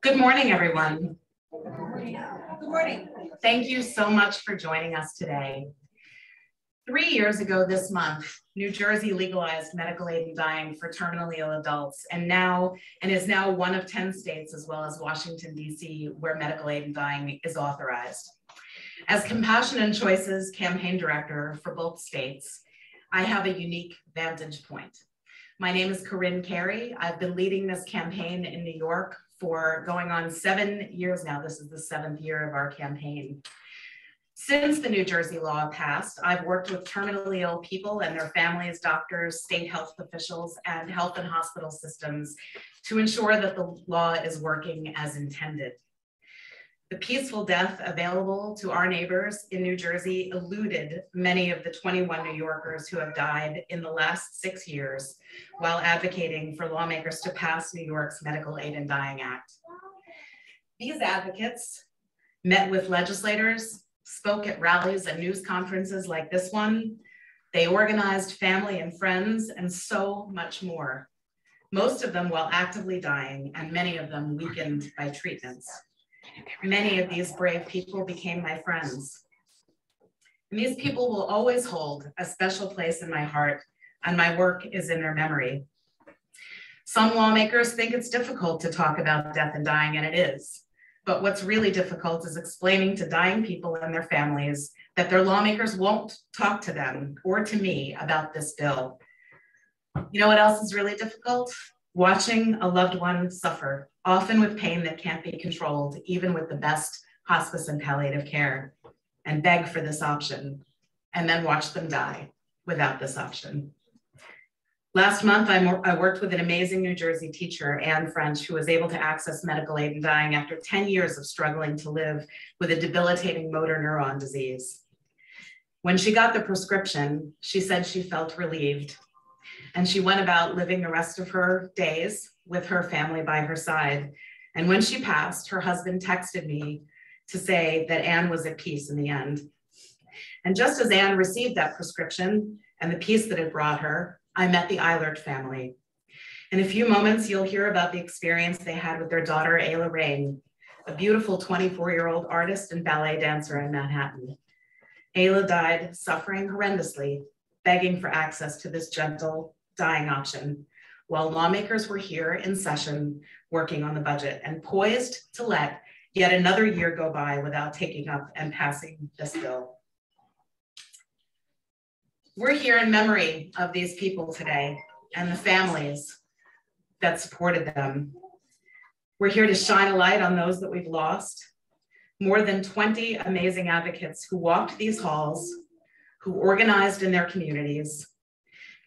Good morning, everyone. Good morning. Thank you so much for joining us today. 3 years ago this month, New Jersey legalized medical aid in dying for terminally ill adults and is now one of 10 states, as well as Washington, D.C., where medical aid in dying is authorized. As Compassion and Choices campaign director for both states, I have a unique vantage point. My name is Corinne Carey. I've been leading this campaign in New York for going on 7 years now. This is the 7th year of our campaign. Since the New Jersey law passed, I've worked with terminally ill people and their families, doctors, state health officials, and health and hospital systems to ensure that the law is working as intended. The peaceful death available to our neighbors in New Jersey eluded many of the 21 New Yorkers who have died in the last 6 years while advocating for lawmakers to pass New York's Medical Aid in Dying Act. These advocates met with legislators, spoke at rallies and news conferences like this one. They organized family and friends and so much more. Most of them while actively dying, and many of them weakened by treatments. Many of these brave people became my friends. And these people will always hold a special place in my heart, and my work is in their memory. Some lawmakers think it's difficult to talk about death and dying, and it is. But what's really difficult is explaining to dying people and their families that their lawmakers won't talk to them or to me about this bill. You know what else is really difficult? Watching a loved one suffer, often with pain that can't be controlled, even with the best hospice and palliative care, and beg for this option, and then watch them die without this option. Last month, I worked with an amazing New Jersey teacher, Anne French, who was able to access medical aid in dying after 10 years of struggling to live with a debilitating motor neuron disease. When she got the prescription, she said she felt relieved, and she went about living the rest of her days with her family by her side. And when she passed, her husband texted me to say that Anne was at peace in the end. And just as Anne received that prescription and the peace that it brought her, I met the Ayla family. In a few moments, you'll hear about the experience they had with their daughter, Ayla Rayne, a beautiful 24-year-old artist and ballet dancer in Manhattan. Ayla died suffering horrendously, begging for access to this gentle dying option, while lawmakers were here in session working on the budget and poised to let yet another year go by without taking up and passing this bill. We're here in memory of these people today and the families that supported them. We're here to shine a light on those that we've lost. More than 20 amazing advocates who walked these halls, who organized in their communities,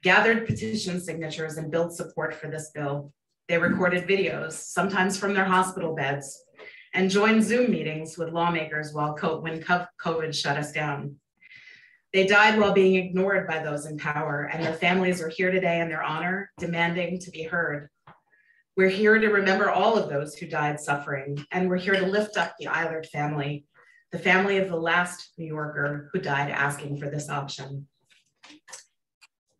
gathered petition signatures and built support for this bill. They recorded videos, sometimes from their hospital beds, and joined Zoom meetings with lawmakers when COVID shut us down. They died while being ignored by those in power, and their families are here today in their honor, demanding to be heard. We're here to remember all of those who died suffering, and we're here to lift up the Ayla family, the family of the last New Yorker who died asking for this option.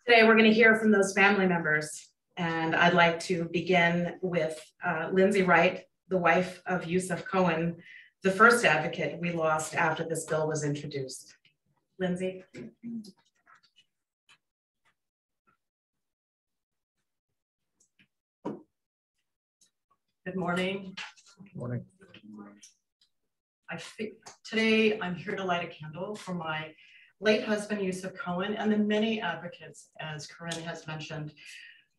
Today, we're going to hear from those family members, and I'd like to begin with Lindsey Wright, the wife of Yusuf Cohen, the first advocate we lost after this bill was introduced. Lindsey. Good morning. Good morning. Today I'm here to light a candle for my late husband, Yusuf Cohen, and the many advocates, as Corinne has mentioned,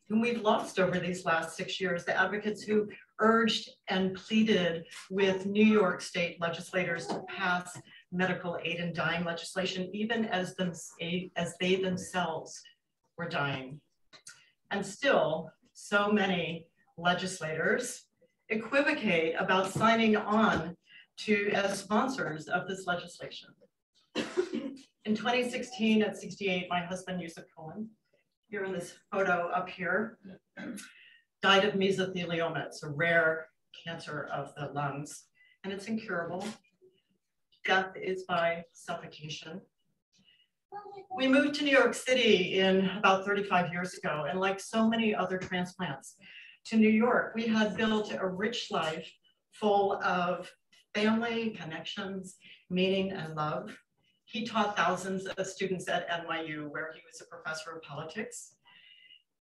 whom we've lost over these last 6 years, the advocates who urged and pleaded with New York state legislators to pass medical aid in dying legislation, even as they themselves were dying. And still, so many legislators equivocate about signing on as sponsors of this legislation. In 2016, at 68, my husband, Yusuf Cohen, here in this photo up here, died of mesothelioma. It's a rare cancer of the lungs, and it's incurable. Death is by suffocation. We moved to New York City in about 35 years ago, and like so many other transplants to New York, we had built a rich life full of family, connections, meaning, and love. He taught thousands of students at NYU, where he was a professor of politics.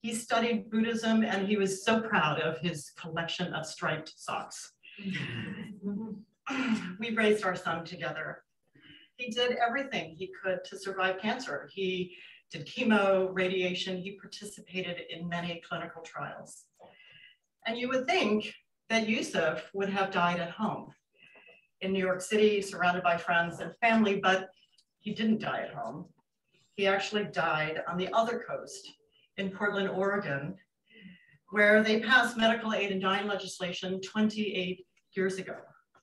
He studied Buddhism, and he was so proud of his collection of striped socks. We raised our son together. He did everything he could to survive cancer. He did chemo, radiation. He participated in many clinical trials. And you would think that Yusuf would have died at home in New York City, surrounded by friends and family, but he didn't die at home. He actually died on the other coast in Portland, Oregon, where they passed medical aid and dying legislation 28 years ago.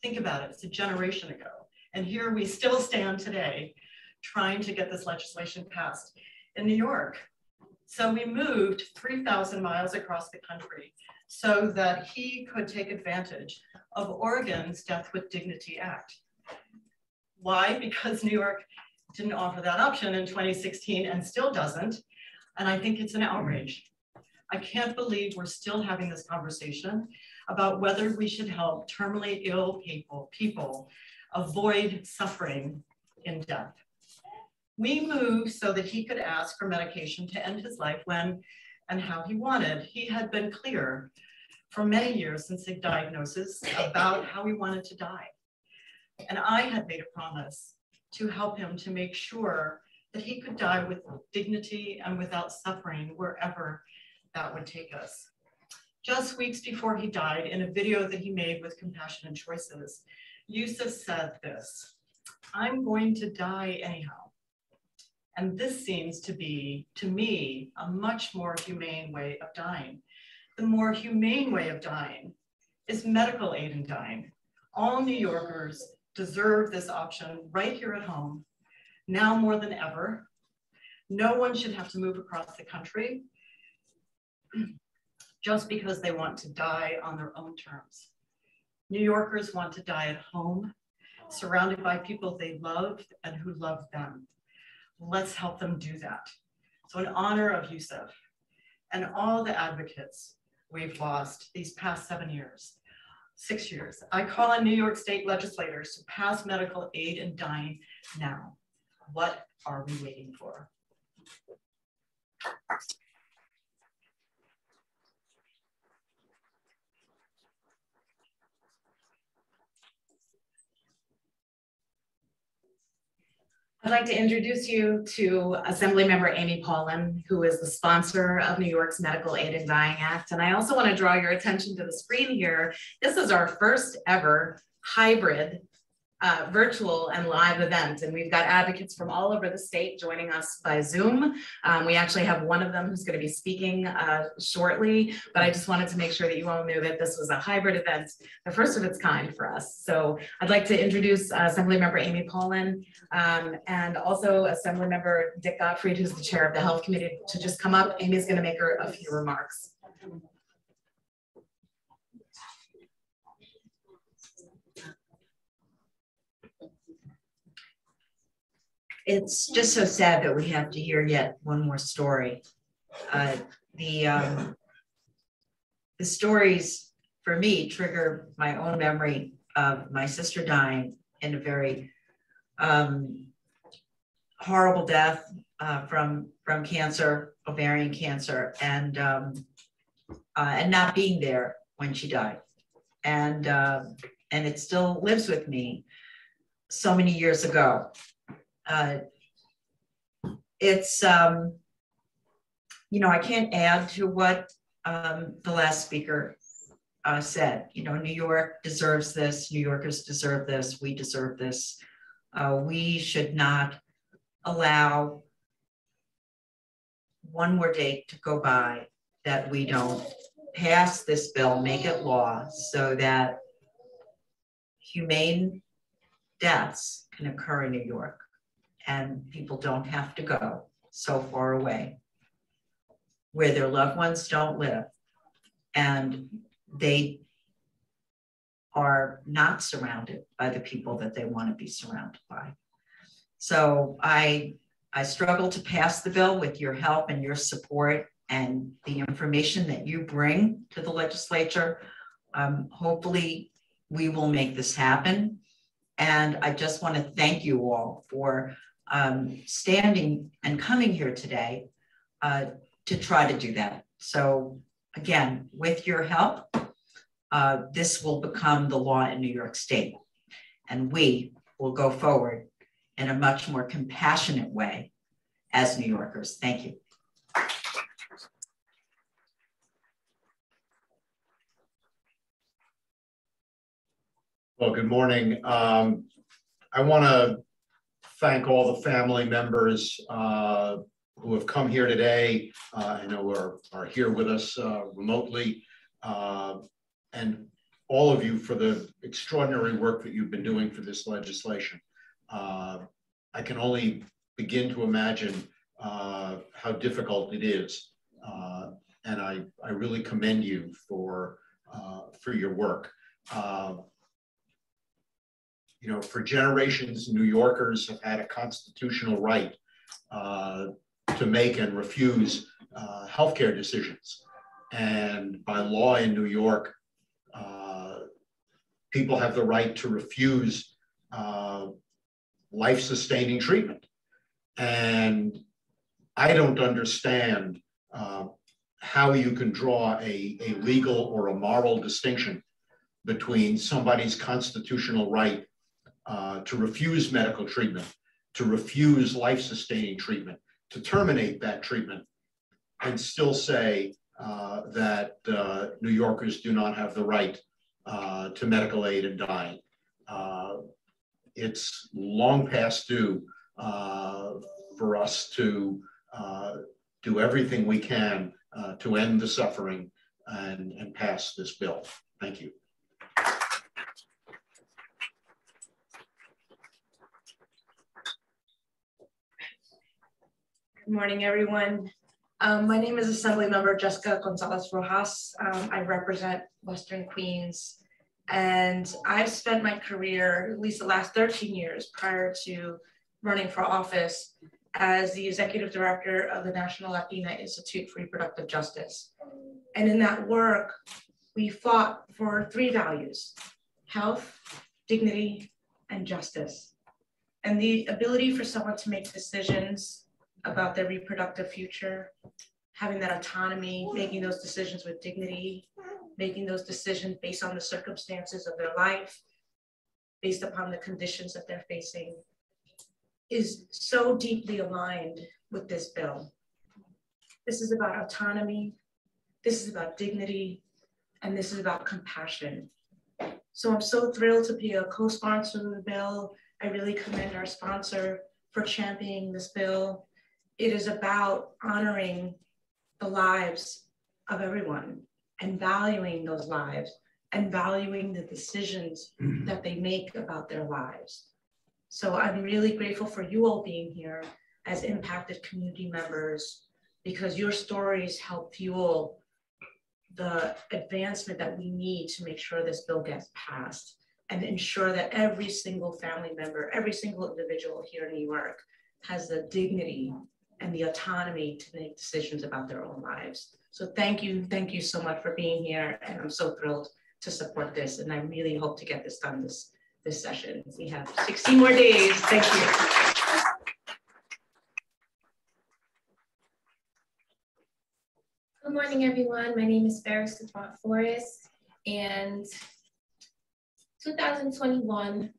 Think about it, it's a generation ago. And here we still stand today trying to get this legislation passed in New York. So we moved 3,000 miles across the country so that he could take advantage of Oregon's Death with Dignity Act. Why? Because New York didn't offer that option in 2016 and still doesn't. And I think it's an outrage. I can't believe we're still having this conversation about whether we should help terminally ill people avoid suffering in death. We moved so that he could ask for medication to end his life when and how he wanted. He had been clear for many years since the diagnosis about how he wanted to die. And I had made a promise to help him to make sure that he could die with dignity and without suffering wherever that would take us. Just weeks before he died, in a video that he made with Compassionate Choices, Yusuf said this: "I'm going to die anyhow." And this seems to be, to me, a much more humane way of dying. The more humane way of dying is medical aid in dying. All New Yorkers deserve this option right here at home, now more than ever. No one should have to move across the country just because they want to die on their own terms. New Yorkers want to die at home, surrounded by people they love and who love them. Let's help them do that. So in honor of Yusuf and all the advocates we've lost these past 6 years, I call on New York State legislators to pass medical aid in dying now. What are we waiting for? I'd like to introduce you to Assemblymember Amy Paulin, who is the sponsor of New York's Medical Aid in Dying Act. And I also want to draw your attention to the screen here. This is our first ever hybrid virtual and live event. And we've got advocates from all over the state joining us by Zoom. We actually have one of them who's going to be speaking shortly, but I just wanted to make sure that you all knew that this was a hybrid event, the first of its kind for us. So I'd like to introduce Assemblymember Amy Paulin and also Assemblymember Dick Gottfried, who's the chair of the Health Committee, to just come up. Amy's going to make her a few remarks. It's just so sad that we have to hear yet one more story. The stories for me trigger my own memory of my sister dying in a very horrible death from cancer, ovarian cancer, and not being there when she died, and it still lives with me so many years ago. It's, you know, I can't add to what the last speaker said. You know, New York deserves this. New Yorkers deserve this. We deserve this. We should not allow one more day to go by that we don't pass this bill, make it law, so that humane deaths can occur in New York. And people don't have to go so far away where their loved ones don't live, and they are not surrounded by the people that they want to be surrounded by. So I struggle to pass the bill with your help and your support and the information that you bring to the legislature. Hopefully we will make this happen. And I just want to thank you all for standing and coming here today to try to do that. So again, with your help, this will become the law in New York State. And we will go forward in a much more compassionate way as New Yorkers. Thank you. Well, good morning. I want to thank all the family members who have come here today. I know are here with us remotely, and all of you for the extraordinary work that you've been doing for this legislation. I can only begin to imagine how difficult it is, and I really commend you for your work. You know, for generations, New Yorkers have had a constitutional right to make and refuse healthcare decisions. And by law in New York, people have the right to refuse life-sustaining treatment. And I don't understand how you can draw a legal or a moral distinction between somebody's constitutional right to refuse medical treatment, to refuse life-sustaining treatment, to terminate that treatment, and still say that New Yorkers do not have the right to medical aid in dying. It's long past due for us to do everything we can to end the suffering and pass this bill. Thank you. Good morning, everyone. My name is Assemblymember Jessica Gonzalez Rojas. I represent Western Queens, and I've spent my career, at least the last 13 years prior to running for office, as the executive director of the National Latina Institute for Reproductive Justice. And in that work, we fought for 3 values: health, dignity, and justice. And the ability for someone to make decisions about their reproductive future, having that autonomy, making those decisions with dignity, making those decisions based on the circumstances of their life, based upon the conditions that they're facing, is so deeply aligned with this bill. This is about autonomy, this is about dignity, and this is about compassion. So I'm so thrilled to be a co-sponsor of the bill. I really commend our sponsor for championing this bill. It is about honoring the lives of everyone and valuing those lives and valuing the decisions that they make about their lives. So I'm really grateful for you all being here as impacted community members, because your stories help fuel the advancement that we need to make sure this bill gets passed and ensure that every single family member, every single individual here in New York has the dignity and the autonomy to make decisions about their own lives. So thank you so much for being here, and I'm so thrilled to support this, and I really hope to get this done this session. We have 60 more days. Thank you. Good morning, everyone. My name is Ferris Forrest, and 2021,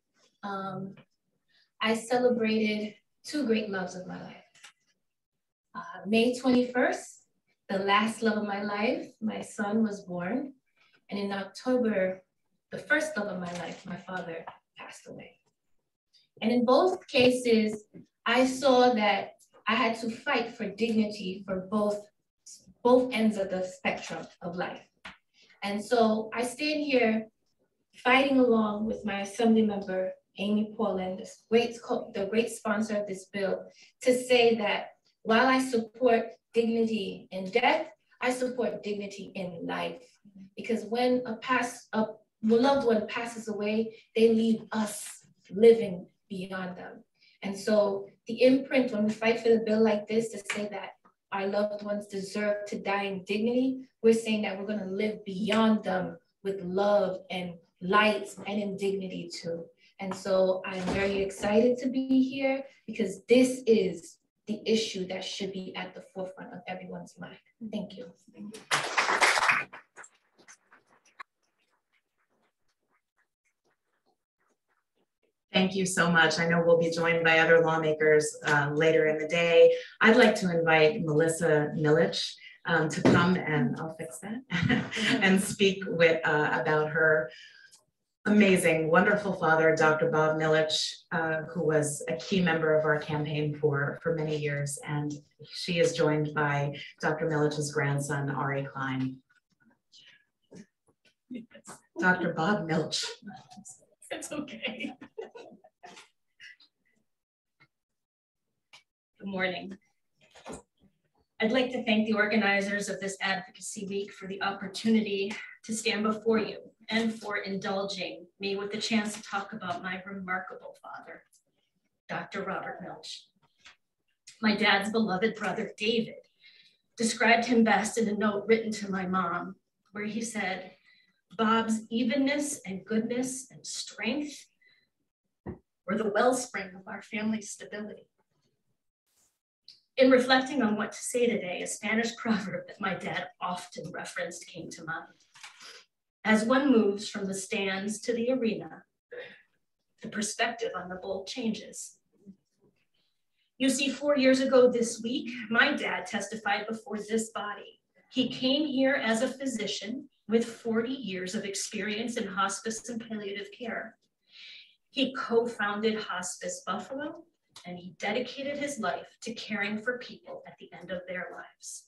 I celebrated 2 great loves of my life. May 21st, the last love of my life, my son was born. And in October, the first love of my life, my father passed away. And in both cases, I saw that I had to fight for dignity for both ends of the spectrum of life. And so I stand here fighting along with my assembly member, Amy Paulin, the great sponsor of this bill, to say that while I support dignity in death, I support dignity in life. Because when a loved one passes away, they leave us living beyond them. And so the imprint when we fight for the bill like this to say that our loved ones deserve to die in dignity, we're saying that we're gonna live beyond them with love and light, and in dignity too. And so I'm very excited to be here because this is the issue that should be at the forefront of everyone's mind. Thank you. Thank you so much. I know we'll be joined by other lawmakers later in the day. I'd like to invite Melissa Millick to come, and I'll fix that, and speak with about her amazing, wonderful father, Dr. Bob Millick, who was a key member of our campaign for many years. And she is joined by Dr. Millick's grandson, Ari Klein. Dr. Bob Millick. It's okay. Good morning. I'd like to thank the organizers of this Advocacy Week for the opportunity to stand before you and for indulging me with the chance to talk about my remarkable father, Dr. Robert Millick. My dad's beloved brother, David, described him best in a note written to my mom, where he said, Bob's evenness and goodness and strength were the wellspring of our family's stability. In reflecting on what to say today, a Spanish proverb that my dad often referenced came to mind. As one moves from the stands to the arena, the perspective on the bull changes. You see, 4 years ago this week, my dad testified before this body. He came here as a physician with 40 years of experience in hospice and palliative care. He co-founded Hospice Buffalo, and he dedicated his life to caring for people at the end of their lives.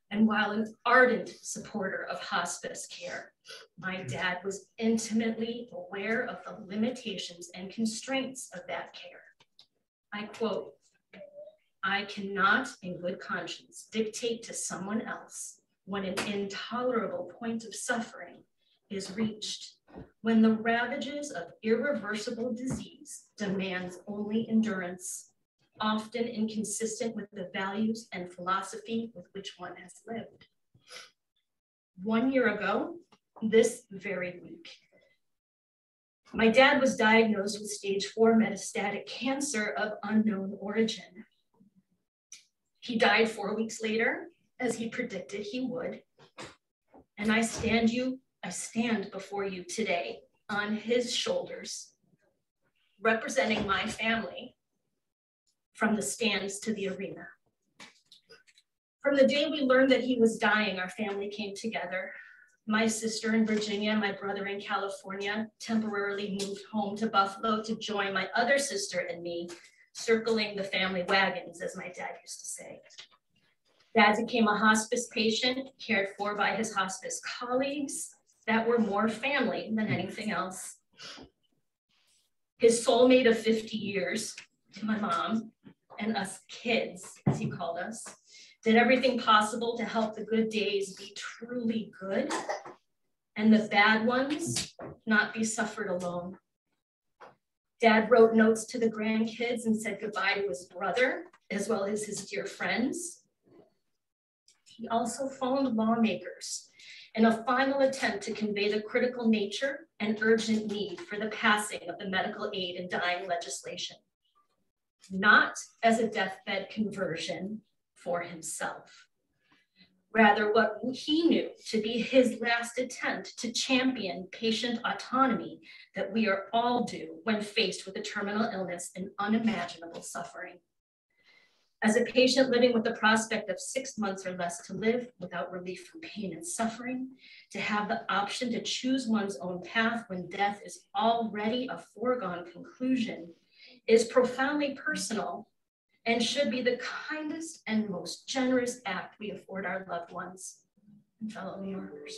And while an ardent supporter of hospice care, my dad was intimately aware of the limitations and constraints of that care. I quote, I cannot in good conscience dictate to someone else when an intolerable point of suffering is reached, when the ravages of irreversible disease demands only endurance, often inconsistent with the values and philosophy with which one has lived. 1 year ago, this very week, my dad was diagnosed with stage 4 metastatic cancer of unknown origin. He died 4 weeks later, as he predicted he would. And I stand before you today on his shoulders, representing my family from the stands to the arena. From the day we learned that he was dying, our family came together. My sister in Virginia, my brother in California, temporarily moved home to Buffalo to join my other sister and me, circling the family wagons, as my dad used to say. Dad became a hospice patient, cared for by his hospice colleagues that were more family than anything else. His soulmate of 50 years, my mom, and us kids, as he called us, did everything possible to help the good days be truly good and the bad ones not be suffered alone. Dad wrote notes to the grandkids and said goodbye to his brother, as well as his dear friends. He also phoned lawmakers in a final attempt to convey the critical nature and urgent need for the passing of the medical aid in dying legislation, not as a deathbed conversion for himself. Rather, what he knew to be his last attempt to champion patient autonomy that we are all due when faced with a terminal illness and unimaginable suffering. As a patient living with the prospect of 6 months or less to live without relief from pain and suffering, to have the option to choose one's own path when death is already a foregone conclusion is profoundly personal and should be the kindest and most generous act we afford our loved ones and fellow New Yorkers.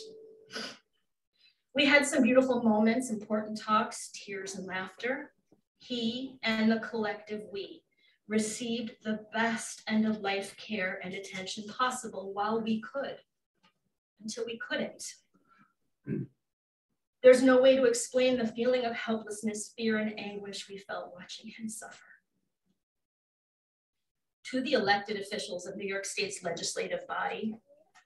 We had some beautiful moments, important talks, tears and laughter. He and the collective we received the best end-of-life care and attention possible while we could, until we couldn't. There's no way to explain the feeling of helplessness, fear, and anguish we felt watching him suffer. To the elected officials of New York State's legislative body,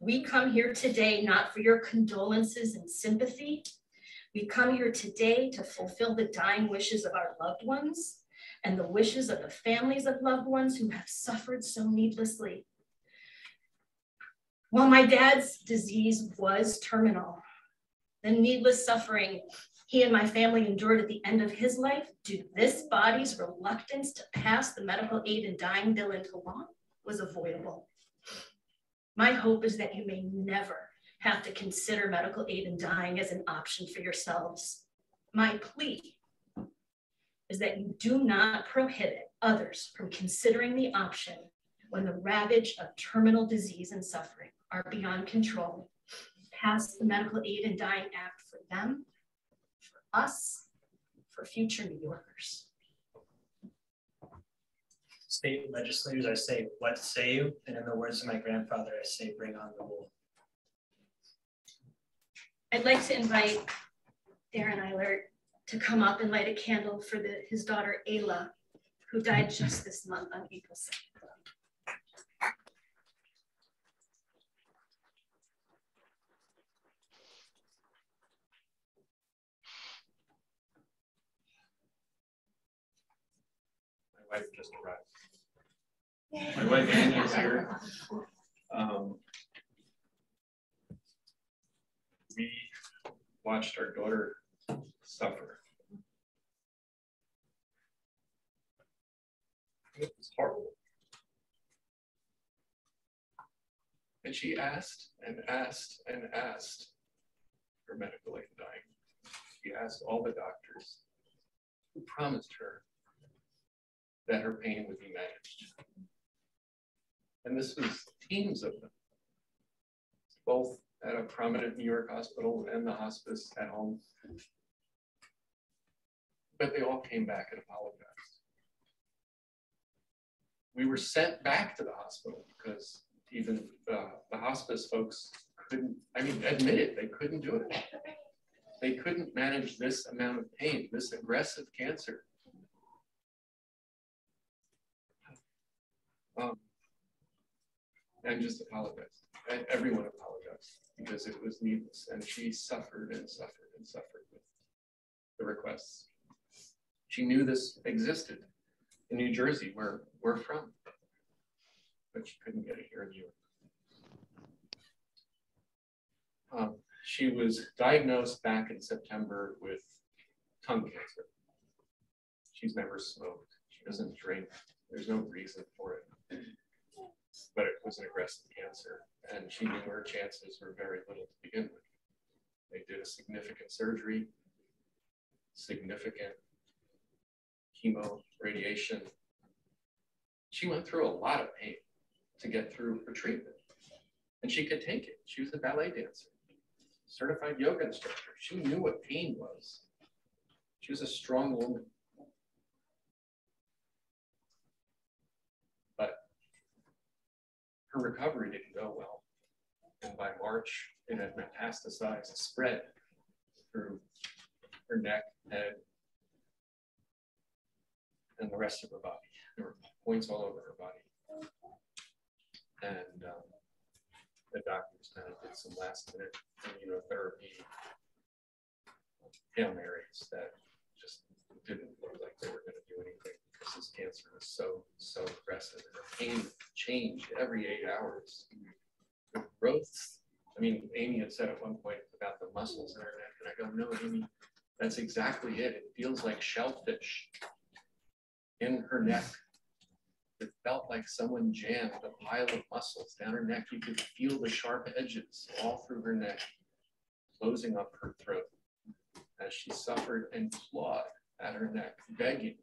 we come here today not for your condolences and sympathy, We come here today to fulfill the dying wishes of our loved ones and the wishes of the families of loved ones who have suffered so needlessly. While my dad's disease was terminal, the needless suffering he and my family endured at the end of his life due to this body's reluctance to pass the medical aid in dying bill into law was avoidable. My hope is that you may never have to consider medical aid in dying as an option for yourselves. My plea is that you do not prohibit others from considering the option when the ravage of terminal disease and suffering are beyond control. Pass the Medical Aid in Dying Act for them, for us, for future New Yorkers. State legislators, I say, what say you? And in the words of my grandfather, I say, bring on the wool. I'd like to invite Darren Eilert to come up and light a candle for his daughter, Ayla, who died just this month on April 2nd. My wife just arrived. My wife Annie is here. We watched our daughter suffer. It was horrible. And she asked and asked and asked for medical aid in dying. She asked all the doctors who promised her that her pain would be managed. And this was teams of them, both at a prominent New York hospital and the hospice at home. But they all came back and apologized. We were sent back to the hospital because even the hospice folks couldn't, admit it, they couldn't do it. They couldn't manage this amount of pain, this aggressive cancer. And just apologized. And everyone apologized because it was needless. And she suffered and suffered and suffered with the requests. She knew this existed in New Jersey, where we're from, but she couldn't get it here in New York. She was diagnosed back in September with tongue cancer. She's never smoked. She doesn't drink. There's no reason for it. But it was an aggressive cancer, and she knew her chances were very little to begin with. They did a significant surgery, significant chemo, radiation. She went through a lot of pain to get through her treatment, and she could take it. She was a ballet dancer, certified yoga instructor. She knew what pain was. She was a strong woman. But her recovery didn't go well. And by March, it had metastasized, spread through her neck, head, and the rest of her body. There were points all over her body. And the doctors kind of did some last minute immunotherapy, Hail Marys that just didn't look like they were going to do anything because this cancer was so aggressive. Her pain changed every 8 hours. The growth, Amy had said at one point about the muscles in her neck, and I go, no, Amy, that's exactly it. It feels like shellfish in her neck. It felt like someone jammed a pile of muscles down her neck. You could feel the sharp edges all through her neck, closing up her throat as she suffered and clawed at her neck, begging.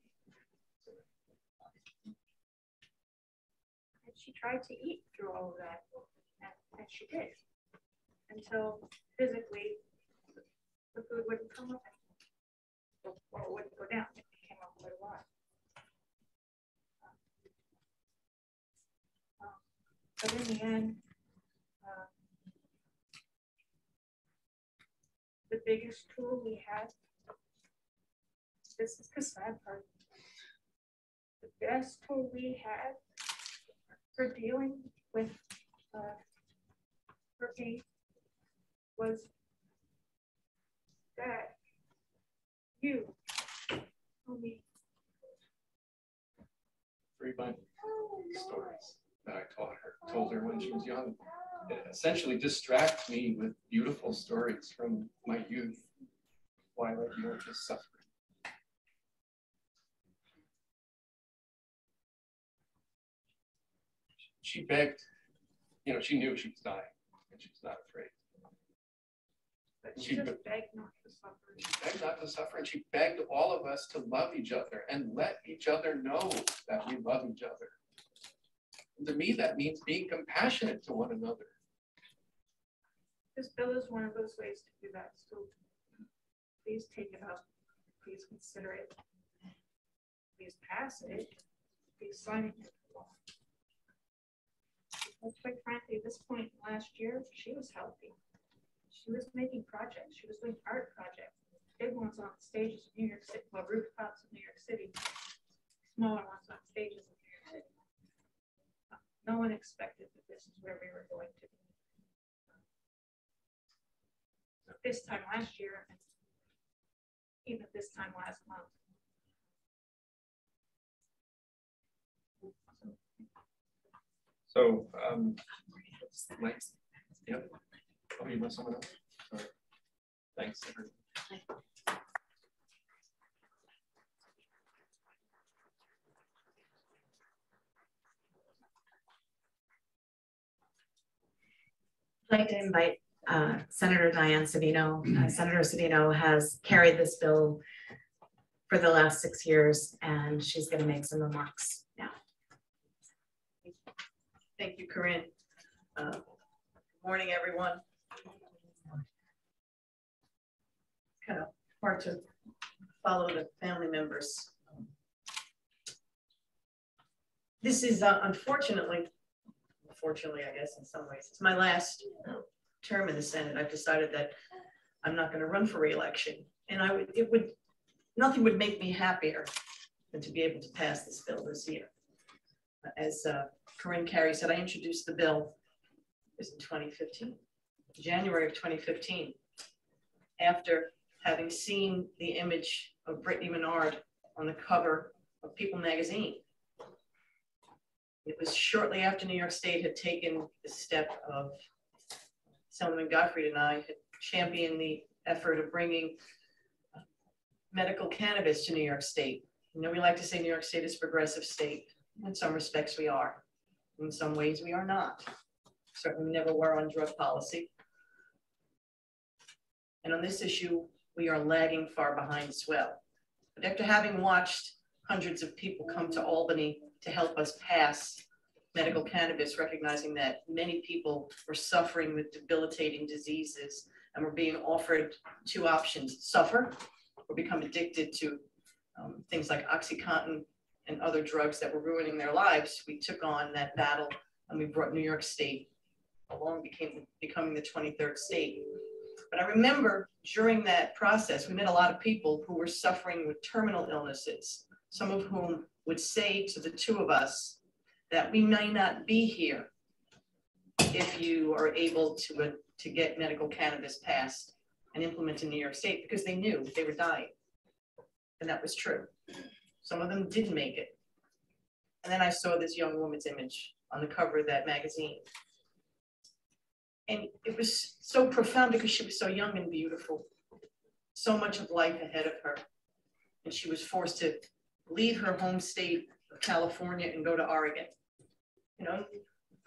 And she tried to eat through all of that, and she did, until physically the food wouldn't come up or it wouldn't go down. It came up quite a lot. But in the end, the biggest tool we had, this is the sad part, the best tool we had for dealing with her pain was that You. Me. 3 month stories that I told her when she was young. It essentially distract me with beautiful stories from my youth while I deal with this suffering. She begged, you know, she knew she was dying and she was not afraid. But she just begged not to suffer. She begged not to suffer, and she begged all of us to love each other and let each other know that we love each other. And to me, that means being compassionate to one another. This bill is one of those ways to do that. So please take it up. Please consider it. Please pass it. Please sign it. Well, quite frankly, at this point last year, she was healthy. She was making projects. She was doing art projects, big ones on stages in New York City, well, rooftops in New York City, smaller ones on stages in New York City. No one expected that this is where we were going to be. This time last year, and even this time last month. So, Mike, yep. Oh, you want someone else? Sorry. Thanks, everyone. I'd like to invite Senator Diane Savino. Senator Savino has carried this bill for the last 6 years, and she's going to make some remarks now. Thank you, Corinne. Good morning, everyone. Kind of hard to follow the family members. This is unfortunately, I guess in some ways, it's my last term in the Senate. I've decided that I'm not going to run for re-election, and nothing would make me happier than to be able to pass this bill this year. As Corinne Carey said, I introduced the bill in 2015, January of 2015, after having seen the image of Brittany Menard on the cover of People magazine. It was shortly after New York State had taken the step of Assemblyman Gottfried and I had championed the effort of bringing medical cannabis to New York State. You know, we like to say New York State is a progressive state. In some respects we are. In some ways we are not. Certainly we never were on drug policy. And on this issue, we are lagging far behind as well. But after having watched hundreds of people come to Albany to help us pass medical cannabis, recognizing that many people were suffering with debilitating diseases and were being offered two options: suffer or become addicted to things like OxyContin and other drugs that were ruining their lives, we took on that battle and we brought New York State along, becoming the 23rd state. But I remember during that process, we met a lot of people who were suffering with terminal illnesses, some of whom would say to the two of us that we may not be here if you are able to get medical cannabis passed and implemented in New York State, because they knew they were dying. And that was true. Some of them didn't make it. And then I saw this young woman's image on the cover of that magazine. And it was so profound because she was so young and beautiful, so much of life ahead of her. And she was forced to leave her home state of California and go to Oregon. You know,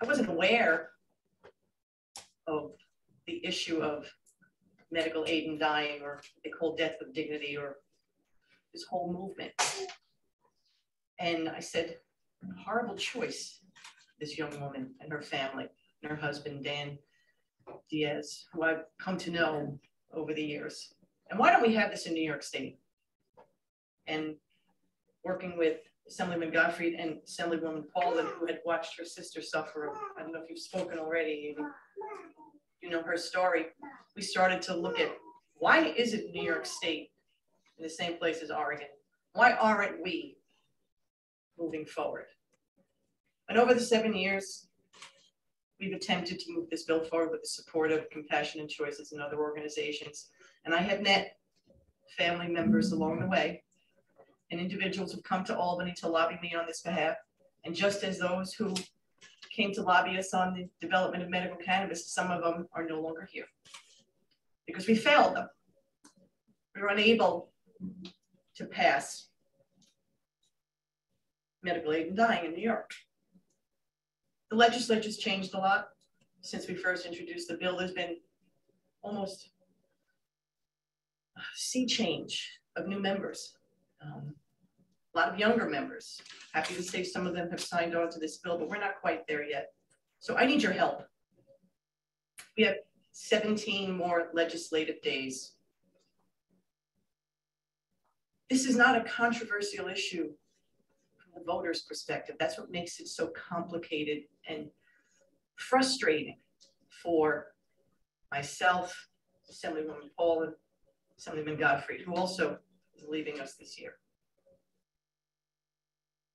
I wasn't aware of the issue of medical aid in dying, or they call death with dignity, or this whole movement. And I said, horrible choice, this young woman and her family and her husband, Dan Diaz, who I've come to know over the years. And why don't we have this in New York State? And working with Assemblyman Gottfried and Assemblywoman Paula, who had watched her sister suffer. I don't know if you've spoken already, you know her story. We started to look at, why is it New York State in the same place as Oregon? Why aren't we moving forward? And over the 7 years, we've attempted to move this bill forward with the support of Compassion and Choices and other organizations. And I have met family members along the way, and individuals who've come to Albany to lobby me on this behalf. And just as those who came to lobby us on the development of medical cannabis, some of them are no longer here because we failed them. We were unable to pass medical aid in dying in New York. The legislature's changed a lot since we first introduced the bill. There's been almost a sea change of new members. A lot of younger members. Happy to say some of them have signed on to this bill, but we're not quite there yet. So I need your help. We have 17 more legislative days. This is not a controversial issue from the voters' perspective. That's what makes it so complicated and frustrating for myself, Assemblywoman Paul, and Assemblyman Gottfried, who also is leaving us this year.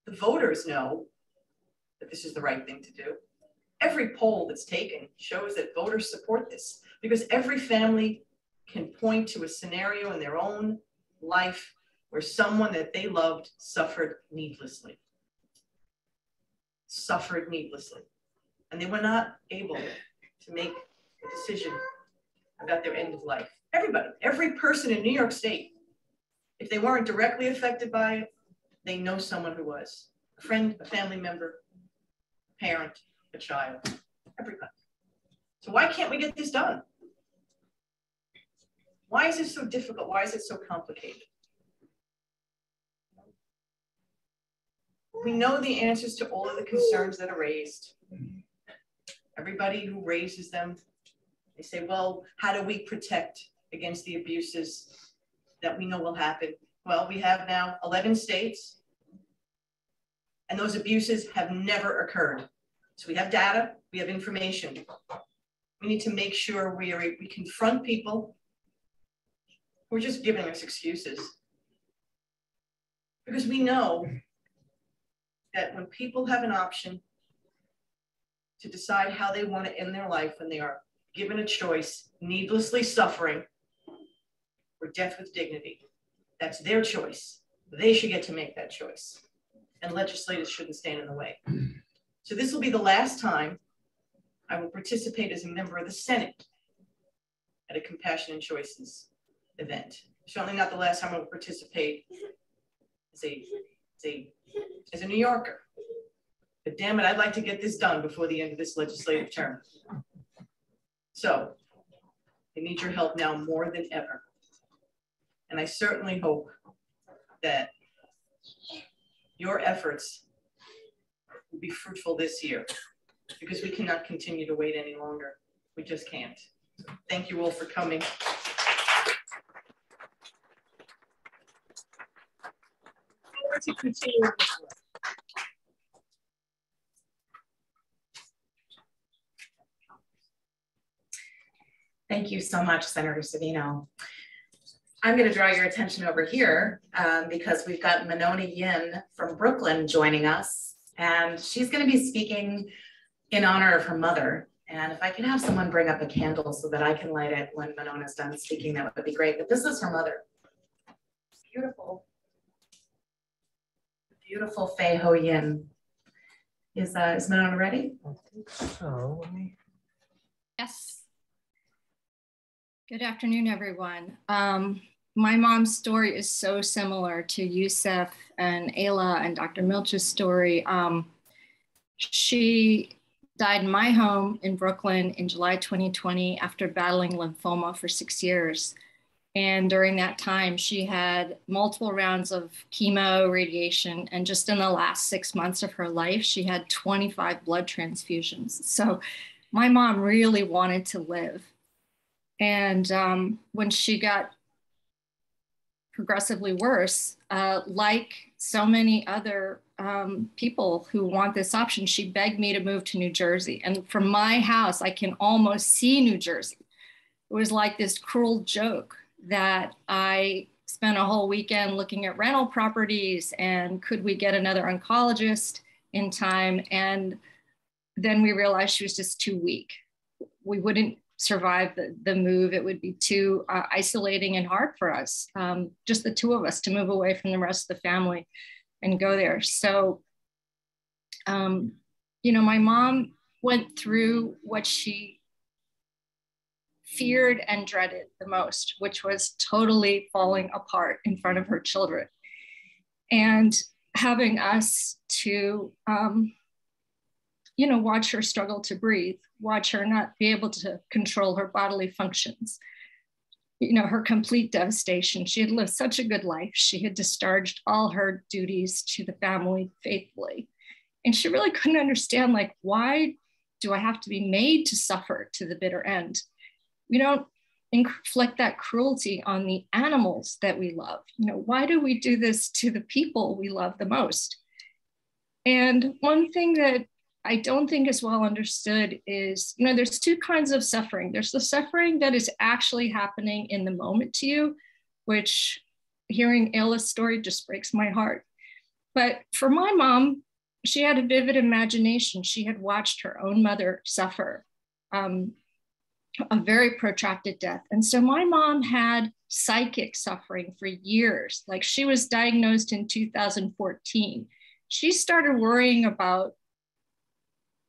The voters know that this is the right thing to do. Every poll that's taken shows that voters support this because every family can point to a scenario in their own life where someone that they loved suffered needlessly. And they were not able to make a decision about their end of life. Everybody, every person in New York State, if they weren't directly affected by it, they know someone who was. A friend, a family member, a parent, a child, everybody. So why can't we get this done? Why is it so difficult? Why is it so complicated? We know the answers to all of the concerns that are raised. Everybody who raises them, they say, well, how do we protect against the abuses that we know will happen? Well, we have now 11 states, and those abuses have never occurred. So we have data, we have information. We need to make sure we confront people who are just giving us excuses. Because we know that when people have an option to decide how they want to end their life, when they are given a choice, needlessly suffering or death with dignity, that's their choice. They should get to make that choice. And legislators shouldn't stand in the way. So this will be the last time I will participate as a member of the Senate at a Compassion and Choices event. Certainly not the last time I will participate as a New Yorker. But damn it, I'd like to get this done before the end of this legislative term. So I need your help now more than ever. And I certainly hope that your efforts will be fruitful this year because we cannot continue to wait any longer. We just can't. So thank you all for coming. Forward to continue this work. Thank you so much, Senator Savino. I'm going to draw your attention over here because we've got Monona Yin from Brooklyn joining us, and she's going to be speaking in honor of her mother. And if I can have someone bring up a candle so that I can light it when Monona's done speaking, that would be great. But this is her mother. Beautiful. Beautiful Fei Ho Yin. Is Monona ready? I think so. Yes. Good afternoon, everyone. My mom's story is so similar to Yusuf and Ayla and Dr. Milch's story. She died in my home in Brooklyn in July 2020 after battling lymphoma for 6 years. And during that time, she had multiple rounds of chemo, radiation, and just in the last 6 months of her life, she had 25 blood transfusions. So my mom really wanted to live. And when she got progressively worse, like so many other people who want this option, she begged me to move to New Jersey. And from my house, I can almost see New Jersey. It was like this cruel joke that I spent a whole weekend looking at rental properties and could we get another oncologist in time? And then we realized she was just too weak. We wouldn't survive the move. It would be too isolating and hard for us, just the two of us, to move away from the rest of the family and go there. So, you know, my mom went through what she feared and dreaded the most, which was totally falling apart in front of her children, and having us to, you know, watch her struggle to breathe, watch her not be able to control her bodily functions, you know, her complete devastation. She had lived such a good life. She had discharged all her duties to the family faithfully. And she really couldn't understand, like, why do I have to be made to suffer to the bitter end? We don't inflict that cruelty on the animals that we love. You know, why do we do this to the people we love the most? And one thing that I don't think is well understood is, you know, there's two kinds of suffering. There's the suffering that is actually happening in the moment to you, which hearing Ayla's story just breaks my heart. But for my mom, she had a vivid imagination. She had watched her own mother suffer a very protracted death. And so my mom had psychic suffering for years. Like, she was diagnosed in 2014. She started worrying about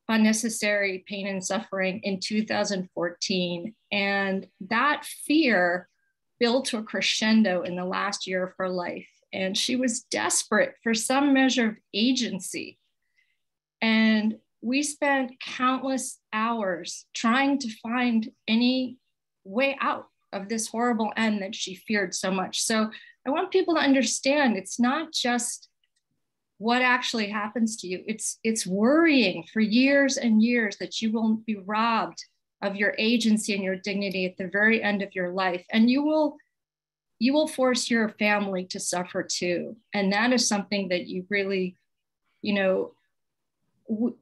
unnecessary pain and suffering in 2014. And that fear built to a crescendo in the last year of her life. And she was desperate for some measure of agency. And we spent countless hours trying to find any way out of this horrible end that she feared so much. So I want people to understand, it's not just what actually happens to you. It's worrying for years and years that you will be robbed of your agency and your dignity at the very end of your life. And you will force your family to suffer too. And that is something that you really, you know,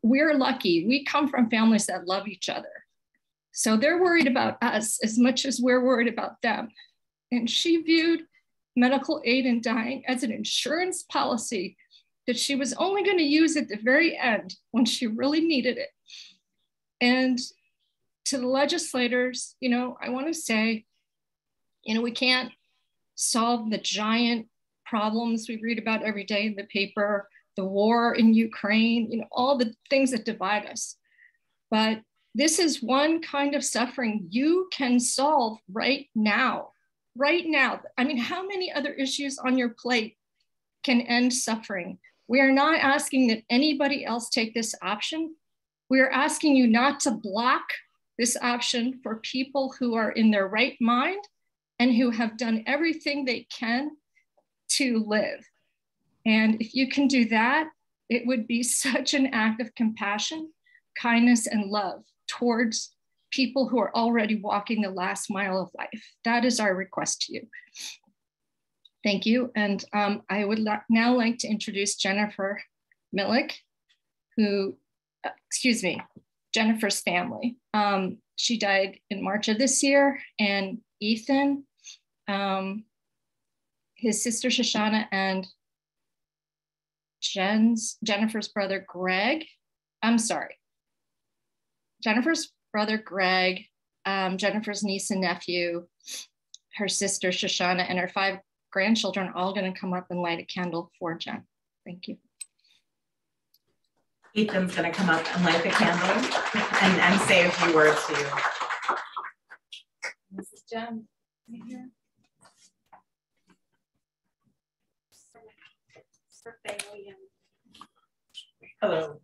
we're lucky. We come from families that love each other. So they're worried about us as much as we're worried about them. And she viewed medical aid in dying as an insurance policy that she was only going to use at the very end when she really needed it. And to the legislators, you know, I want to say, you know, we can't solve the giant problems we read about every day in the paper, the war in Ukraine, you know, all the things that divide us. But this is one kind of suffering you can solve right now, right now. I mean, how many other issues on your plate can end suffering? We are not asking that anybody else take this option. We are asking you not to block this option for people who are in their right mind and who have done everything they can to live. And if you can do that, it would be such an act of compassion, kindness, and love towards people who are already walking the last mile of life. That is our request to you. Thank you. And I would now like to introduce Jennifer Millick, who, Jennifer's family. She died in March of this year, and Ethan, his sister Shoshana, and Jennifer's brother Greg, Jennifer's brother Greg, Jennifer's niece and nephew, her sister Shoshana, and her 5 grandchildren are all going to come up and light a candle for Jen. Thank you. Ethan's going to come up and light the candle and say a few words to you. This is Jen right here. Hello,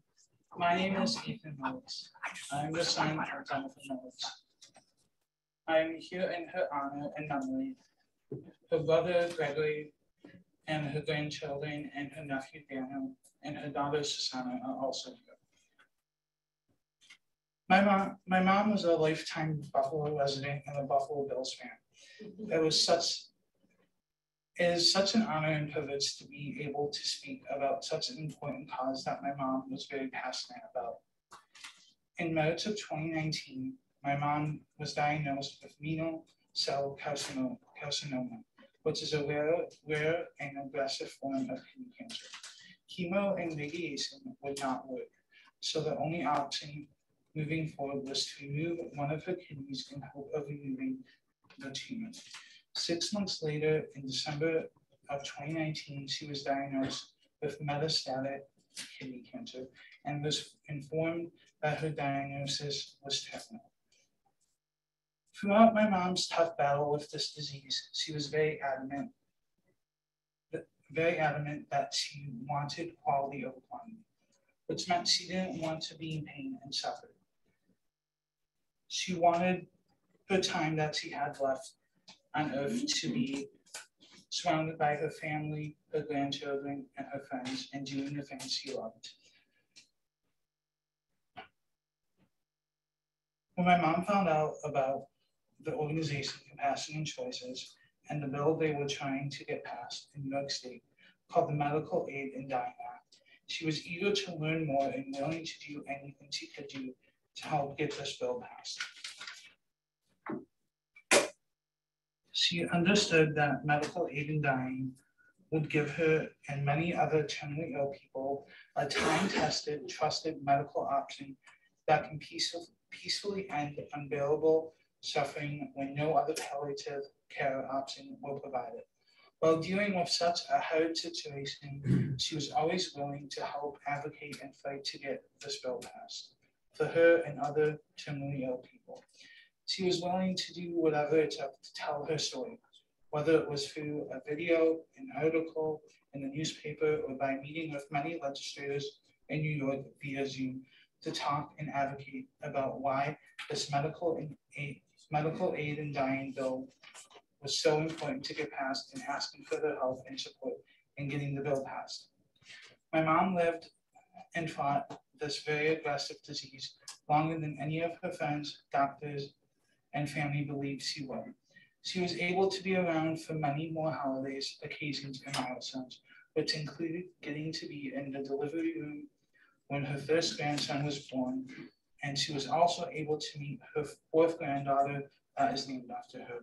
my name is Ethan Millick. I'm the son of Jonathan Millick. I am here in her honor and memory. Her brother Gregory and her grandchildren and her nephew Daniel and her daughter Susanna are also here. My mom was a lifetime Buffalo resident and a Buffalo Bills fan. It is such an honor and privilege to be able to speak about such an important cause that my mom was very passionate about. In March of 2019, my mom was diagnosed with renal cell carcinoma, which is a rare and aggressive form of kidney cancer. Chemo and radiation would not work, so the only option moving forward was to remove one of her kidneys in hope of removing the tumor. 6 months later, in December of 2019, she was diagnosed with metastatic kidney cancer and was informed that her diagnosis was terminal. Throughout my mom's tough battle with this disease, she was very adamant that she wanted quality over quantity, which meant she didn't want to be in pain and suffer. She wanted her time that she had left on earth to be surrounded by her family, her grandchildren, and her friends, and doing the things she loved. When my mom found out about the organization Compassion and Choices and the bill they were trying to get passed in New York State called the Medical Aid in Dying Act, she was eager to learn more and willing to do anything she could do to help get this bill passed. She understood that medical aid in dying would give her and many other terminally ill people a time-tested, trusted medical option that can peacefully end unbearable suffering when no other palliative care option will provide it. While dealing with such a hard situation, she was always willing to help advocate and fight to get this bill passed for her and other terminally ill people. She was willing to do whatever it took to tell her story, whether it was through a video, an article in the newspaper, or by meeting with many legislators in New York via Zoom to talk and advocate about why this medical aid in dying bill was so important to get passed, and asking for their help and support in getting the bill passed. My mom lived and fought this very aggressive disease longer than any of her friends, doctors, and family believed she would. She was able to be around for many more holidays, occasions, and milestones, which included getting to be in the delivery room when her first grandson was born, and she was also able to meet her fourth granddaughter that is named after her.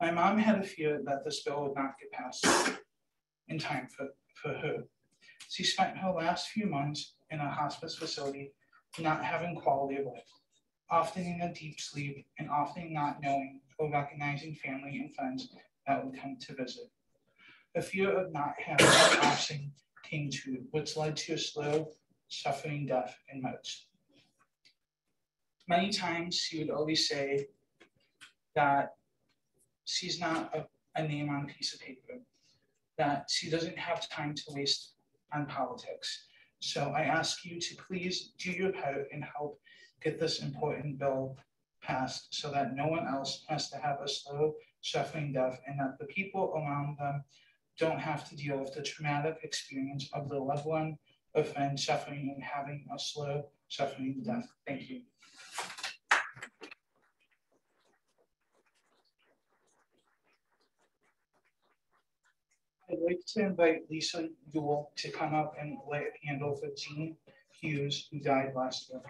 My mom had a fear that this bill would not get passed in time for her. She spent her last few months in a hospice facility not having quality of life, often in a deep sleep, and often not knowing or recognizing family and friends that would come to visit. The fear of not having an option came true, which led to a slow, suffering death in March. Many times she would always say that she's not a name on a piece of paper, that she doesn't have time to waste on politics. So I ask you to please do your part and help get this important bill passed so that no one else has to have a slow, suffering death, and that the people around them don't have to deal with the traumatic experience of their loved one or friend suffering and having a slow, suffering death. Thank you. I'd like to invite Lisa Duell to come up and light a candle for Jean Hughes, who died last year.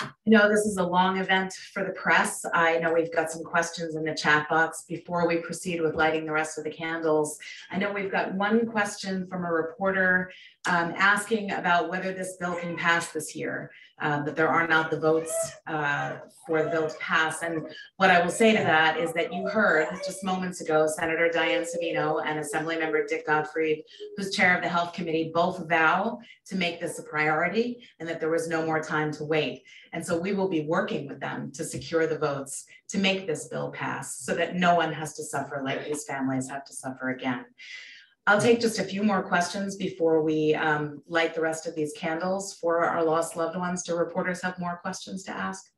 I know this is a long event for the press. I know we've got some questions in the chat box before we proceed with lighting the rest of the candles. I know we've got one question from a reporter asking about whether this bill can pass this year, that there are not the votes for the bill to pass. And what I will say to that is that you heard just moments ago, Senator Diane Savino and Assemblymember Dick Gottfried, who's chair of the Health Committee, both vow to make this a priority and that there was no more time to wait. And so we will be working with them to secure the votes to make this bill pass so that no one has to suffer like these families have to suffer again. I'll take just a few more questions before we light the rest of these candles for our lost loved ones. Do reporters have more questions to ask?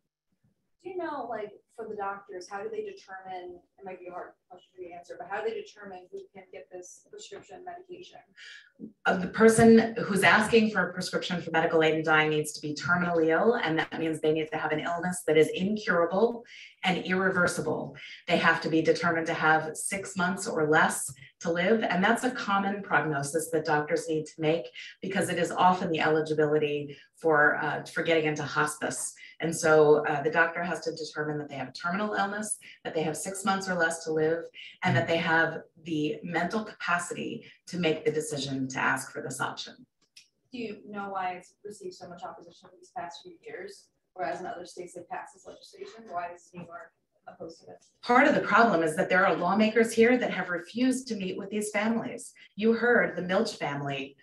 Do you know, like, for the doctors, how do they determine, it might be a hard question for you to answer, but how do they determine who can get this prescription medication? The person who's asking for a prescription for medical aid in dying needs to be terminally ill, and that means they need to have an illness that is incurable and irreversible. They have to be determined to have 6 months or less to live, and that's a common prognosis that doctors need to make because it is often the eligibility for getting into hospice. And so the doctor has to determine that they have a terminal illness, that they have 6 months or less to live, and that they have the mental capacity to make the decision to ask for this option. Do you know why it's received so much opposition these past few years, whereas in other states they passed this legislation? Why is New York opposed to it? Part of the problem is that there are lawmakers here that have refused to meet with these families. You heard the Milch family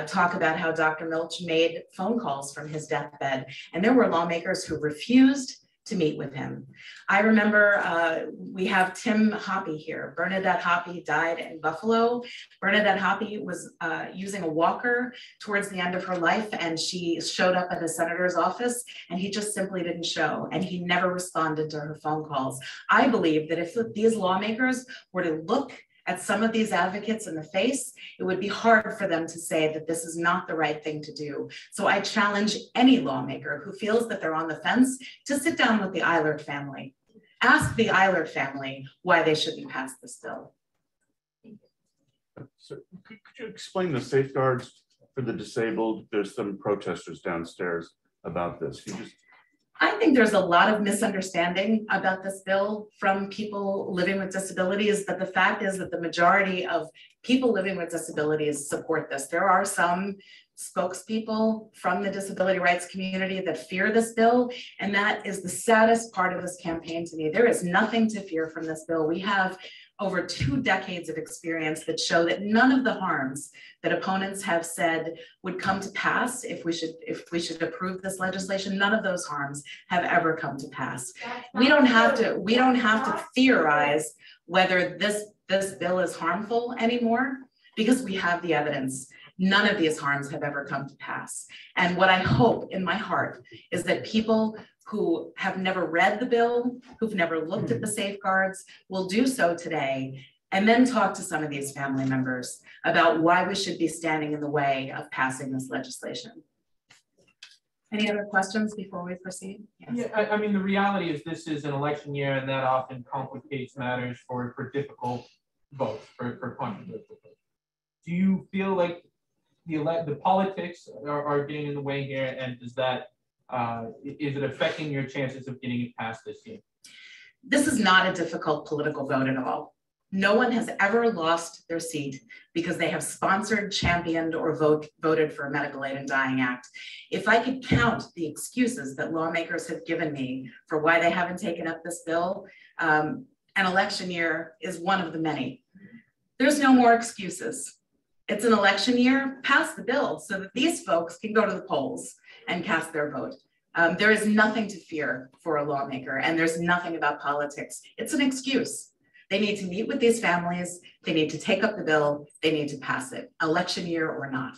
talk about how Dr. Milch made phone calls from his deathbed, and there were lawmakers who refused to meet with him. I remember we have Tim Hoppe here. Bernadette Hoppe died in Buffalo. Bernadette Hoppe was using a walker towards the end of her life, and she showed up at the senator's office, and he just simply didn't show, and he never responded to her phone calls. I believe that if these lawmakers were to look at some of these advocates in the face, it would be hard for them to say that this is not the right thing to do. So I challenge any lawmaker who feels that they're on the fence to sit down with the Ayla family. Ask the Ayla family why they shouldn't pass this bill. So could you explain the safeguards for the disabled? There's some protesters downstairs about this. I think there's a lot of misunderstanding about this bill from people living with disabilities, but the fact is that the majority of people living with disabilities support this. There are some spokespeople from the disability rights community that fear this bill, and that is the saddest part of this campaign to me. There is nothing to fear from this bill. We have over 2 decades of experience that show that none of the harms that opponents have said would come to pass if we should approve this legislation. None of those harms have ever come to pass. We don't have to theorize whether this bill is harmful anymore because we have the evidence. None of these harms have ever come to pass. And what I hope in my heart is that people who have never read the bill, who've never looked at the safeguards, will do so today, and then talk to some of these family members about why we should be standing in the way of passing this legislation. Any other questions before we proceed? Yes. Yeah, I mean, the reality is this is an election year, and that often complicates matters for difficult votes, for controversial votes. Do you feel like the politics are getting in the way here, and does that is it affecting your chances of getting it passed this year? This is not a difficult political vote at all. No one has ever lost their seat because they have sponsored, championed, or voted for a Medical Aid in Dying Act. If I could count the excuses that lawmakers have given me for why they haven't taken up this bill, an election year is one of the many. There's no more excuses. It's an election year, pass the bill so that these folks can go to the polls and cast their vote. There is nothing to fear for a lawmaker, and there's nothing about politics. It's an excuse. They need to meet with these families, they need to take up the bill, they need to pass it, election year or not.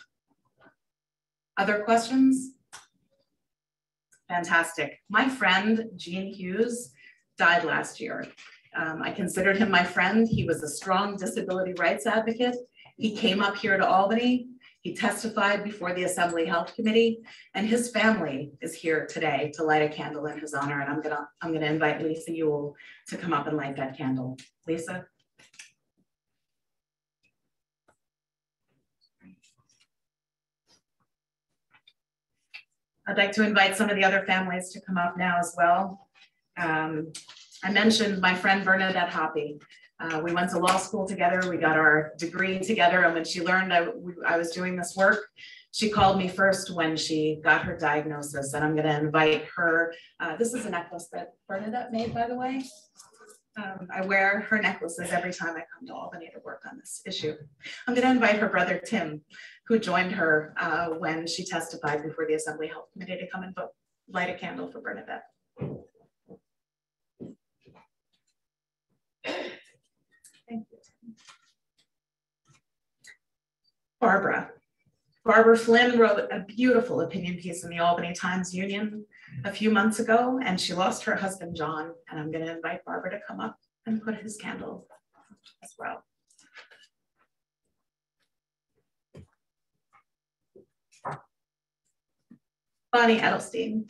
Other questions? Fantastic. My friend, Gene Hughes, died last year. I considered him my friend. He was a strong disability rights advocate. He came up here to Albany. He testified before the Assembly Health Committee, and his family is here today to light a candle in his honor. And I'm gonna invite Lisa Ewell to come up and light that candle. Lisa. I'd like to invite some of the other families to come up now as well. I mentioned my friend Bernadette Hoppe. We went to law school together, we got our degree together, and when she learned I was doing this work, she called me first when she got her diagnosis, and I'm gonna invite her. This is a necklace that Bernadette made, by the way. I wear her necklaces every time I come to Albany to work on this issue. I'm gonna invite her brother, Tim, who joined her when she testified before the Assembly Health Committee to come and light a candle for Bernadette. Thank you. Barbara Barbara Flynn wrote a beautiful opinion piece in the Albany Times-Union a few months ago, and she lost her husband, John, and I'm going to invite Barbara to come up and put his candle as well. Bonnie Edelstein.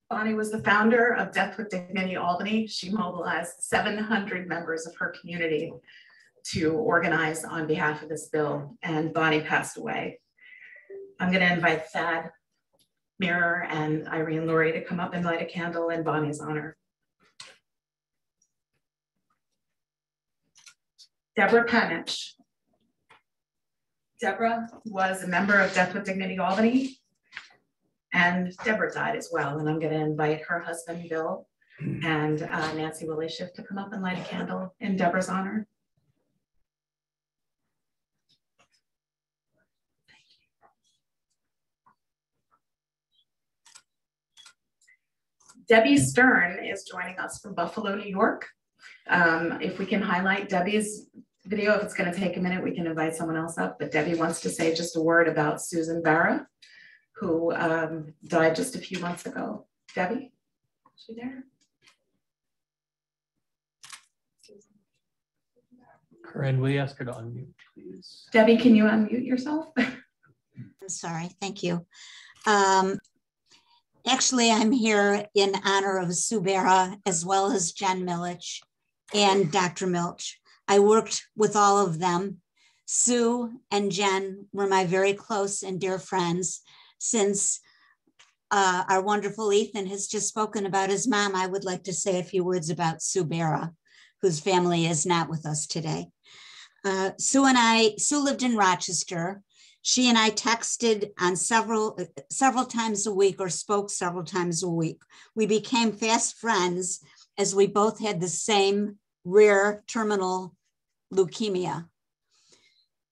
Bonnie was the founder of Death with Dignity Albany. She mobilized 700 members of her community to organize on behalf of this bill, and Bonnie passed away. I'm going to invite Thad Mirror and Irene Lurie to come up and light a candle in Bonnie's honor. Deborah Panich. Deborah was a member of Death with Dignity Albany, and Deborah died as well. And I'm going to invite her husband, Bill, and Nancy Willie Schiff to come up and light a candle in Deborah's honor. Debbie Stern is joining us from Buffalo, New York. If we can highlight Debbie's video, if it's going to take a minute, we can invite someone else up. But Debbie wants to say just a word about Susan Barra, who died just a few months ago. Debbie, is she there? Corinne, will you ask her to unmute, please? Debbie, can you unmute yourself? I'm sorry, thank you. Actually, I'm here in honor of Sue Barra, as well as Jen Millick and Dr. Milch. I worked with all of them. Sue and Jen were my very close and dear friends. Since our wonderful Ethan has just spoken about his mom, I would like to say a few words about Sue Barra, whose family is not with us today. Sue lived in Rochester. She and I texted on several times a week, or spoke several times a week. We became fast friends as we both had the same rare terminal leukemia.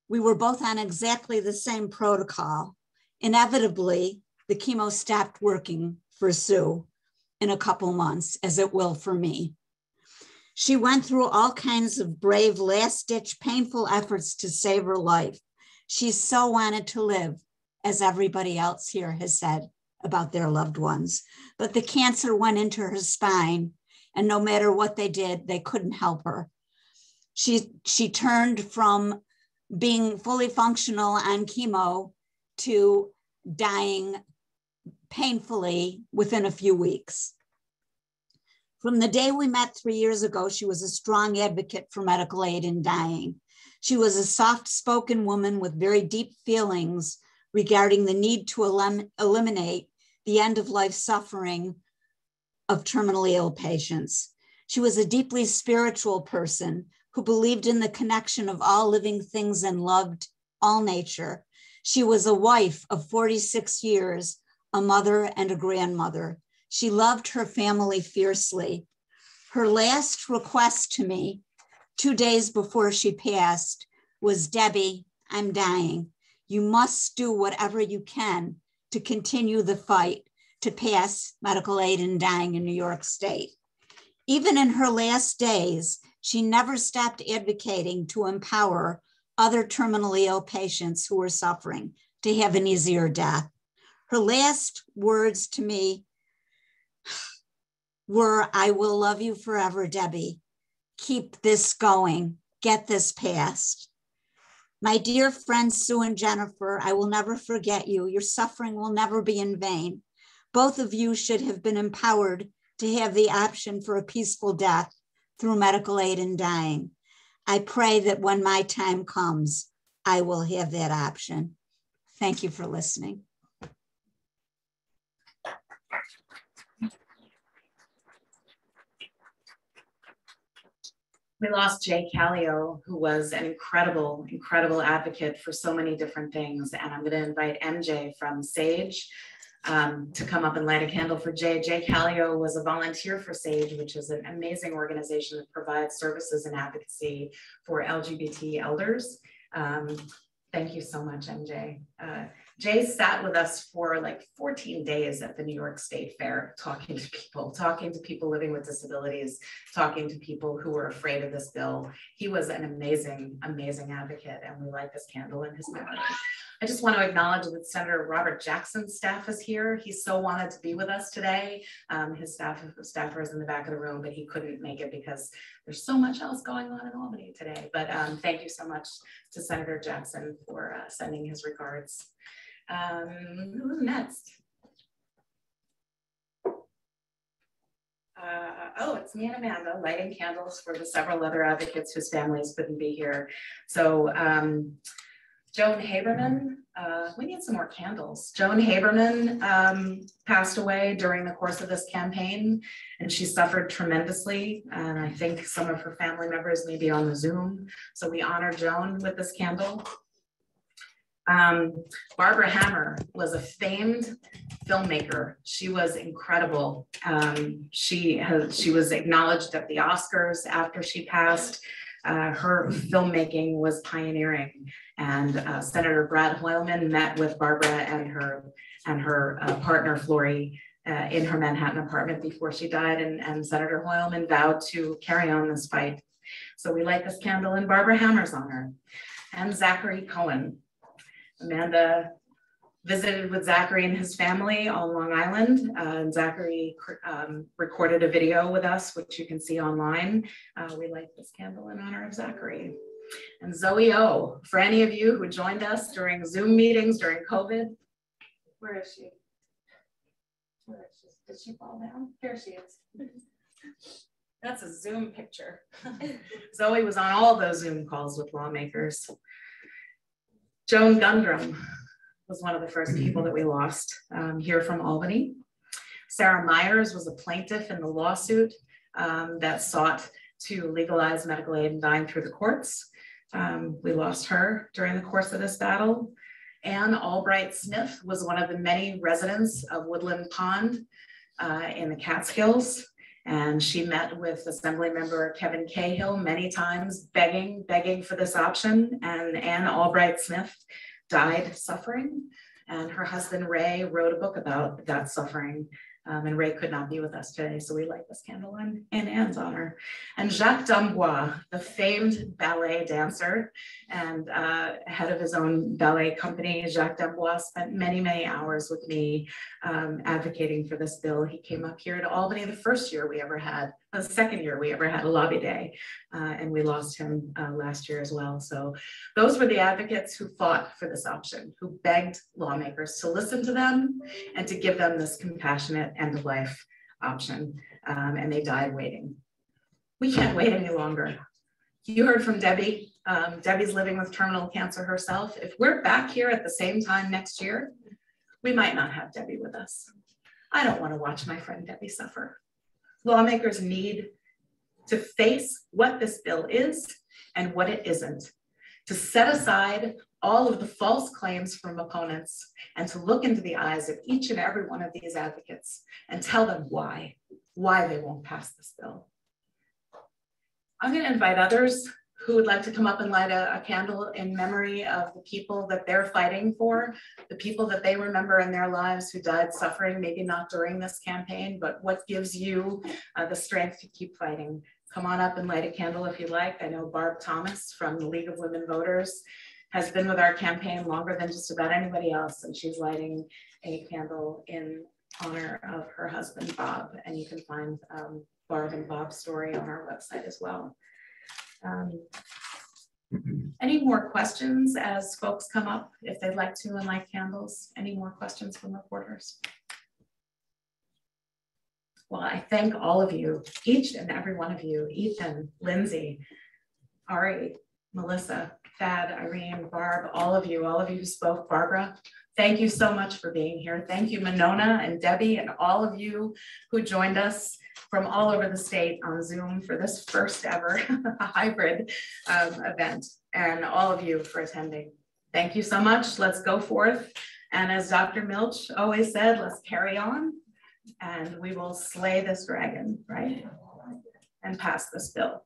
We were both on exactly the same protocol. Inevitably, the chemo stopped working for Sue in a couple months, as it will for me. She went through all kinds of brave, last-ditch, painful efforts to save her life. She so wanted to live, as everybody else here has said about their loved ones. But the cancer went into her spine, and no matter what they did, they couldn't help her. She turned from being fully functional on chemo to dying painfully within a few weeks. From the day we met 3 years ago, she was a strong advocate for medical aid in dying. She was a soft-spoken woman with very deep feelings regarding the need to eliminate the end-of-life suffering of terminally ill patients. She was a deeply spiritual person who believed in the connection of all living things and loved all nature. She was a wife of 46 years, a mother and a grandmother. She loved her family fiercely. Her last request to me 2 days before she passed was, "Debbie, I'm dying. You must do whatever you can to continue the fight to pass medical aid in dying in New York State." Even in her last days, she never stopped advocating to empower other terminally ill patients who were suffering to have an easier death. Her last words to me were, "I will love you forever, Debbie. Keep this going. Get this passed." My dear friends, Sue and Jennifer, I will never forget you. Your suffering will never be in vain. Both of you should have been empowered to have the option for a peaceful death through medical aid in dying. I pray that when my time comes, I will have that option. Thank you for listening. We lost Jay Callio, who was an incredible, incredible advocate for so many different things. And I'm going to invite MJ from SAGE to come up and light a candle for Jay. Jay Callio was a volunteer for SAGE, which is an amazing organization that provides services and advocacy for LGBT elders. Thank you so much, MJ. Jay sat with us for like 14 days at the New York State Fair, talking to people living with disabilities, talking to people who were afraid of this bill. He was an amazing, amazing advocate, and we light this candle in his memory. I just want to acknowledge that Senator Robert Jackson's staff is here. He so wanted to be with us today. His staffer is in the back of the room, but he couldn't make it because there's so much else going on in Albany today. But thank you so much to Senator Jackson for sending his regards. Who's next? Oh, it's me and Amanda lighting candles for the several other advocates whose families couldn't be here. So Joan Haberman, we need some more candles. Joan Haberman passed away during the course of this campaign, and she suffered tremendously. And I think some of her family members may be on the Zoom. So we honor Joan with this candle. Barbara Hammer was a famed filmmaker. She was incredible. She was acknowledged at the Oscars after she passed. Her filmmaking was pioneering, and Senator Brad Hoylman met with Barbara and her partner Flory in her Manhattan apartment before she died, and Senator Hoylman vowed to carry on this fight. So we light this candle in Barbara Hammer's honor. And Zachary Cohen. Amanda visited with Zachary and his family on Long Island. And Zachary recorded a video with us, which you can see online. We light this candle in honor of Zachary. And Zoe O, for any of you who joined us during Zoom meetings during COVID. Where is she? Where is she? Did she fall down? Here she is. That's a Zoom picture. Zoe was on all those Zoom calls with lawmakers. Joan Gundrum was one of the first people that we lost here from Albany. Sarah Myers was a plaintiff in the lawsuit that sought to legalize medical aid and dying through the courts. We lost her during the course of this battle. Anne Albright Smith was one of the many residents of Woodland Pond in the Catskills. And she met with Assemblymember Kevin Cahill many times, begging for this option. And Anne Albright Smith died suffering. And her husband, Ray, wrote a book about that suffering. And Ray could not be with us today, so we light this candle in Anne's honor. And Jacques D'Amboise, the famed ballet dancer and head of his own ballet company, Jacques D'Amboise spent many, many hours with me advocating for this bill. He came up here to Albany the first year we ever had, the second year we ever had a lobby day, and we lost him last year as well. So those were the advocates who fought for this option, who begged lawmakers to listen to them and to give them this compassionate end-of-life option, and they died waiting. We can't wait any longer. You heard from Debbie. Debbie's living with terminal cancer herself. If we're back here at the same time next year, we might not have Debbie with us. I don't want to watch my friend Debbie suffer. Lawmakers need to face what this bill is and what it isn't, to set aside all of the false claims from opponents and to look into the eyes of each and every one of these advocates and tell them why they won't pass this bill. I'm going to invite others who would like to come up and light a candle in memory of the people that they're fighting for, the people that they remember in their lives who died suffering, maybe not during this campaign, but what gives you the strength to keep fighting. Come on up and light a candle if you'd like. I know Barb Thomas from the League of Women Voters has been with our campaign longer than just about anybody else, and she's lighting a candle in honor of her husband, Bob, and you can find Barb and Bob's story on our website as well. Any more questions as folks come up, if they'd like to and light candles? Any more questions from reporters? Well, I thank all of you, each and every one of you, Ethan, Lindsey, Ari, Melissa, Thad, Irene, Barb, all of you who spoke, Barbara, thank you so much for being here. Thank you, Monona and Debbie, and all of you who joined us from all over the state on Zoom for this first ever hybrid event, and all of you for attending. Thank you so much. Let's go forth. And as Dr. Milch always said, let's carry on and we will slay this dragon, right? And pass this bill.